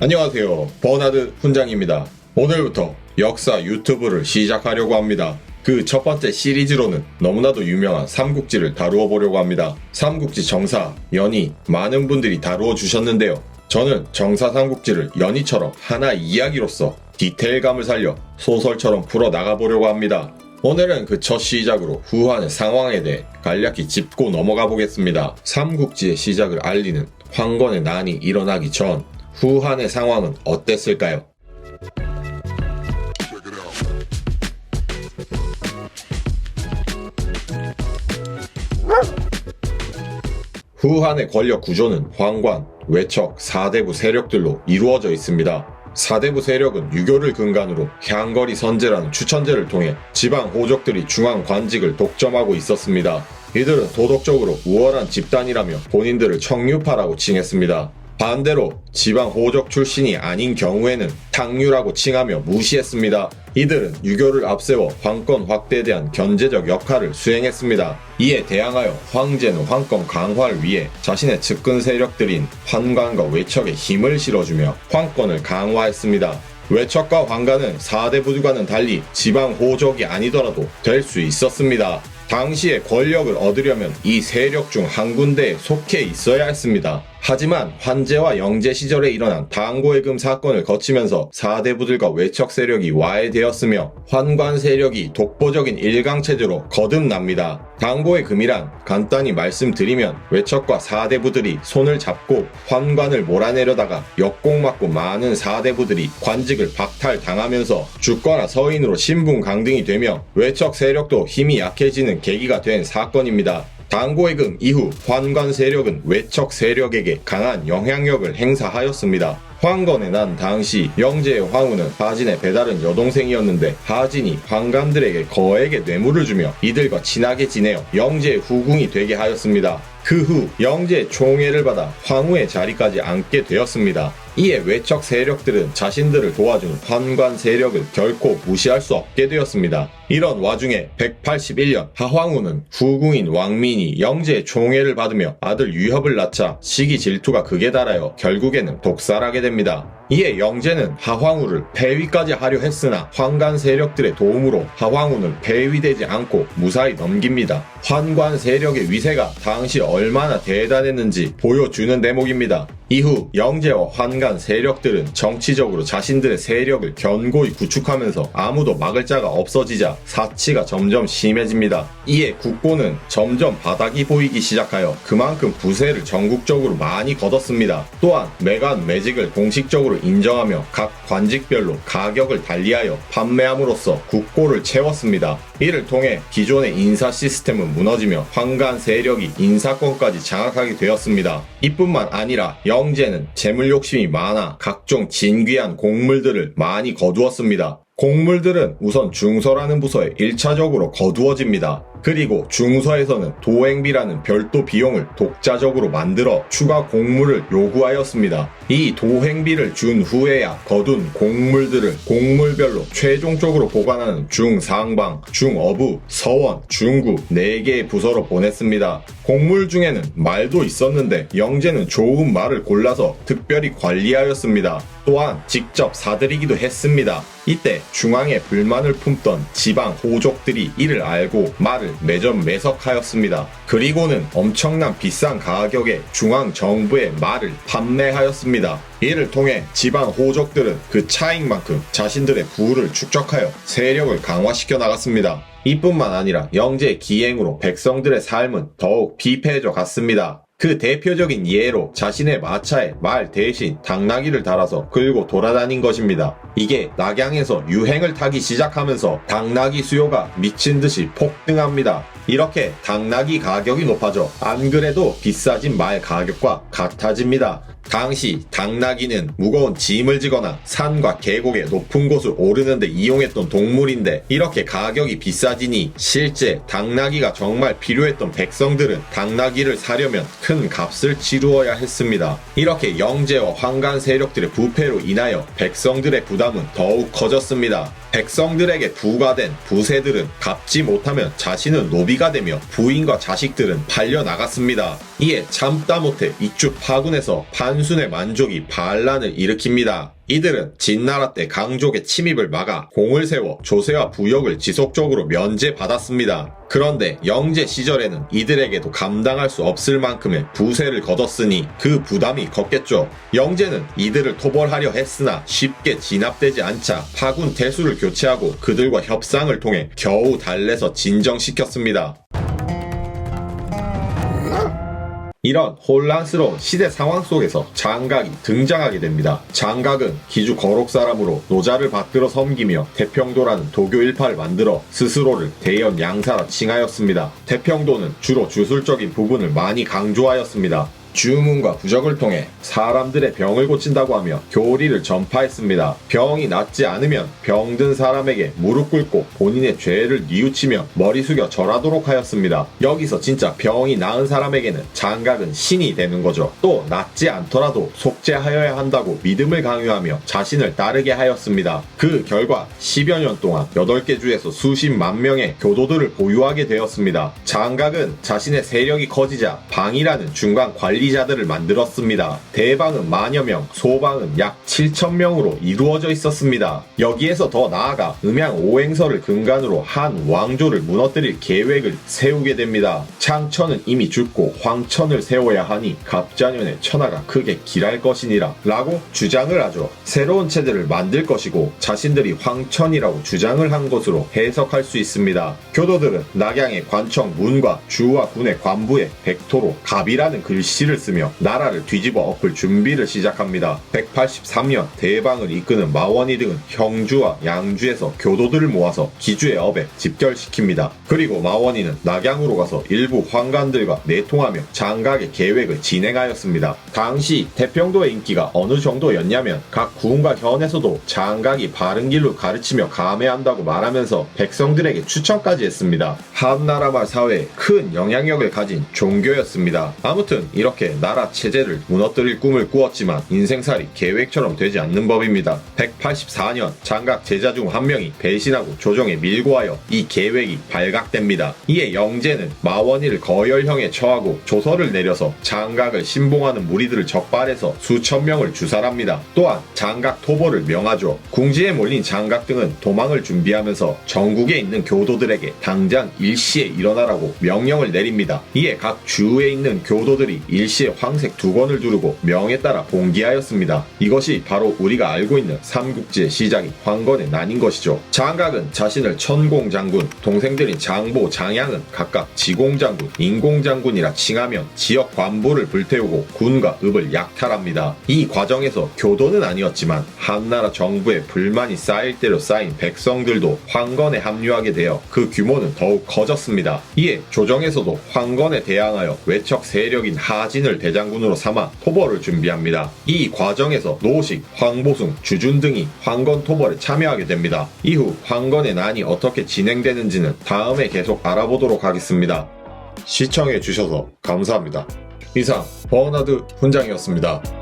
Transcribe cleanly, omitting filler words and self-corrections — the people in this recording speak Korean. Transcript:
안녕하세요. 버나드 훈장입니다. 오늘부터 역사 유튜브를 시작하려고 합니다. 그 첫 번째 시리즈로는 너무나도 유명한 삼국지를 다루어 보려고 합니다. 삼국지 정사, 연희, 많은 분들이 다루어 주셨는데요. 저는 정사 삼국지를 연희처럼 하나의 이야기로서 디테일감을 살려 소설처럼 풀어 나가보려고 합니다. 오늘은 그 첫 시작으로 후한의 상황에 대해 간략히 짚고 넘어가 보겠습니다. 삼국지의 시작을 알리는 황건의 난이 일어나기 전 후한의 상황은 어땠을까요? 후한의 권력 구조는 황관, 외척, 사대부 세력들로 이루어져 있습니다. 사대부 세력은 유교를 근간으로 향거리 선제라는 추천제를 통해 지방 호족들이 중앙 관직을 독점하고 있었습니다. 이들은 도덕적으로 우월한 집단이라며 본인들을 청류파라고 칭했습니다. 반대로 지방 호족 출신이 아닌 경우에는 탕류라고 칭하며 무시했습니다. 이들은 유교를 앞세워 황권 확대에 대한 견제적 역할을 수행했습니다. 이에 대항하여 황제는 황권 강화를 위해 자신의 측근 세력들인 환관과 외척에 힘을 실어주며 황권을 강화했습니다. 외척과 환관은 사대부들과는 달리 지방 호족이 아니더라도 될 수 있었습니다. 당시에 권력을 얻으려면 이 세력 중 한 군데에 속해 있어야 했습니다. 하지만 환제와 영제 시절에 일어난 당고해금 사건을 거치면서 사대부들과 외척 세력이 와해되었으며 환관 세력이 독보적인 일강체제로 거듭납니다. 당고해금이란 간단히 말씀드리면 외척과 사대부들이 손을 잡고 환관을 몰아내려다가 역공맞고 많은 사대부들이 관직을 박탈당하면서 죽거나 서인으로 신분강등이 되며 외척 세력도 힘이 약해지는 계기가 된 사건입니다. 당고해금 이후 환관 세력은 외척 세력에게 강한 영향력을 행사하였습니다. 황건의 난 당시 영제의 황후는 하진의 배다른 여동생이었는데 하진이 환관들에게 거액의 뇌물을 주며 이들과 친하게 지내어 영제의 후궁이 되게 하였습니다. 그 후 영제의 총애를 받아 황후의 자리까지 앉게 되었습니다. 이에 외척 세력들은 자신들을 도와준 환관 세력을 결코 무시할 수 없게 되었습니다. 이런 와중에 181년 하황후는 후궁인 왕민이 영제의 총애를 받으며 아들 유협을 낳자 시기 질투가 극에 달하여 결국에는 독살하게 됩니다. 이에 영제는 하황후를 폐위까지 하려 했으나 환관 세력들의 도움으로 하황후는 폐위되지 않고 무사히 넘깁니다. 환관 세력의 위세가 당시 얼마나 대단했는지 보여주는 대목입니다. 이후 영제와 환관 세력들은 정치적으로 자신들의 세력을 견고히 구축하면서 아무도 막을 자가 없어지자 사치가 점점 심해집니다. 이에 국고는 점점 바닥이 보이기 시작하여 그만큼 부세를 전국적으로 많이 거뒀습니다. 또한 매간 매직을 공식적으로 인정하며 각 관직별로 가격을 달리하여 판매함으로써 국고를 채웠습니다. 이를 통해 기존의 인사 시스템은 무너지며 환관 세력이 인사권까지 장악하게 되었습니다. 이뿐만 아니라 영제는 재물 욕심이 많아 각종 진귀한 곡물들을 많이 거두었습니다. 곡물들은 우선 중서라는 부서에 1차적으로 거두어집니다. 그리고 중서에서는 도행비라는 별도 비용을 독자적으로 만들어 추가 곡물을 요구하였습니다. 이 도행비를 준 후에야 거둔 곡물들을 곡물별로 최종적으로 보관하는 중상방, 중어부, 서원, 중구 4개의 부서로 보냈습니다. 곡물 중에는 말도 있었는데 영제는 좋은 말을 골라서 특별히 관리하였습니다. 또한 직접 사들이기도 했습니다. 이때 중앙에 불만을 품던 지방 호족들이 이를 알고 말을 매점매석하였습니다. 그리고는 엄청난 비싼 가격에 중앙 정부의 말을 판매하였습니다. 이를 통해 지방 호족들은 그 차익만큼 자신들의 부를 축적하여 세력을 강화시켜 나갔습니다. 이뿐만 아니라 영제의 기행으로 백성들의 삶은 더욱 비폐해져 갔습니다. 그 대표적인 예로 자신의 마차에 말 대신 당나귀를 달아서 끌고 돌아다닌 것입니다. 이게 낙양에서 유행을 타기 시작하면서 당나귀 수요가 미친듯이 폭등합니다. 이렇게 당나귀 가격이 높아져 안 그래도 비싸진 말 가격과 같아집니다. 당시 당나귀는 무거운 짐을 지거나 산과 계곡의 높은 곳을 오르는데 이용했던 동물인데 이렇게 가격이 비싸지니 실제 당나귀가 정말 필요했던 백성들은 당나귀를 사려면 큰 값을 치루어야 했습니다. 이렇게 영제와 환관 세력들의 부패로 인하여 백성들의 부담은 더욱 커졌습니다. 백성들에게 부과된 부세들은 갚지 못하면 자신은 노비가 되며 부인과 자식들은 팔려나갔습니다. 이에 참다 못해 이주 파군에서 판 단순의 만족이 반란을 일으킵니다. 이들은 진나라 때 강족의 침입을 막아 공을 세워 조세와 부역을 지속적으로 면제받았습니다. 그런데 영제 시절에는 이들에게도 감당할 수 없을 만큼의 부세를 거뒀으니 그 부담이 컸겠죠. 영제는 이들을 토벌하려 했으나 쉽게 진압되지 않자 파군 대수를 교체하고 그들과 협상을 통해 겨우 달래서 진정시켰습니다. 이런 혼란스러운 시대 상황 속에서 장각이 등장하게 됩니다. 장각은 기주 거록 사람으로 노자를 받들어 섬기며 태평도라는 도교 일파를 만들어 스스로를 대연 양사라 칭하였습니다. 태평도는 주로 주술적인 부분을 많이 강조하였습니다. 주문과 부적을 통해 사람들의 병을 고친다고 하며 교리를 전파했습니다. 병이 낫지 않으면 병든 사람에게 무릎 꿇고 본인의 죄를 뉘우치며 머리 숙여 절하도록 하였습니다. 여기서 진짜 병이 나은 사람에게는 장각은 신이 되는 거죠. 또 낫지 않더라도 속죄하여야 한다고 믿음을 강요하며 자신을 따르게 하였습니다. 그 결과 10여 년 동안 8개 주에서 수십만 명의 교도들을 보유하게 되었습니다. 장각은 자신의 세력이 커지자 방이라는 중간 관리자들을 만들었습니다. 대방은 만여 명, 소방은 약 7,000명으로 이루어져 있었습니다. 여기에서 더 나아가 음양 오행서를 근간으로 한 왕조를 무너뜨릴 계획을 세우게 됩니다. 창천은 이미 죽고 황천을 세워야 하니 갑자년에 천하가 크게 길할 것이니라 라고 주장을 하죠. 새로운 체제를 만들 것이고 자신들이 황천이라고 주장을 한 것으로 해석할 수 있습니다. 교도들은 낙양의 관청 문과 주와 군의 관부에 백토로 갑이라는 글씨를 쓰며 나라를 뒤집어 엎을 준비를 시작합니다. 183년 대방을 이끄는 마원이 등은 형주와 양주에서 교도들을 모아서 기주의 업에 집결시킵니다. 그리고 마원이는 낙양으로 가서 일부 황관들과 내통하며 장각의 계획을 진행하였습니다. 당시 태평도의 인기가 어느 정도였냐면 각 구은과 현에서도 장각이 바른 길로 가르치며 감회한다고 말하면서 백성들에게 추천까지 했습니다. 한나라말 사회에 큰 영향력을 가진 종교였습니다. 아무튼 이렇게 나라 체제를 무너뜨릴 꿈을 꾸었지만 인생살이 계획처럼 되지 않는 법입니다. 184년 장각 제자 중 한 명이 배신하고 조정에 밀고 하여 이 계획이 발각됩니다. 이에 영제는 마원이를 거열형에 처하고 조서를 내려서 장각을 신봉하는 무리들을 적발해서 수천 명을 주살합니다. 또한 장각 토벌을 명하죠. 궁지에 몰린 장각 등은 도망을 준비하면서 전국에 있는 교도들에게 당장 일시에 일어나라고 명령을 내립니다. 이에 각 주에 있는 교도들이 일시에 황색 2권을 두르고 명에 따라 봉기하였습니다. 이것이 바로 우리가 알고 있는 삼국지의 시작인 황건의 난인 것이죠. 장각은 자신을 천공장군, 동생들인 장보, 장양은 각각 지공장군, 인공장군이라 칭하며 지역 관부를 불태우고 군과 읍을 약탈합니다. 이 과정에서 교도는 아니었지만 한나라 정부에 불만이 쌓일 대로 쌓인 백성들도 황건에 합류하게 되어 그 규모는 더욱 커졌습니다. 이에 조정에서도 황건에 대항하여 외척 세력인 하진을 대장군으로 삼아 토벌을 준비합니다. 이 과정에서 노식, 황보숭, 주준 등이 황건 토벌에 참여하게 됩니다. 이후 황건의 난이 어떻게 진행되는지는 다음에 계속 알아보도록 하겠습니다. 시청해주셔서 감사합니다. 이상 버나드 훈장이었습니다.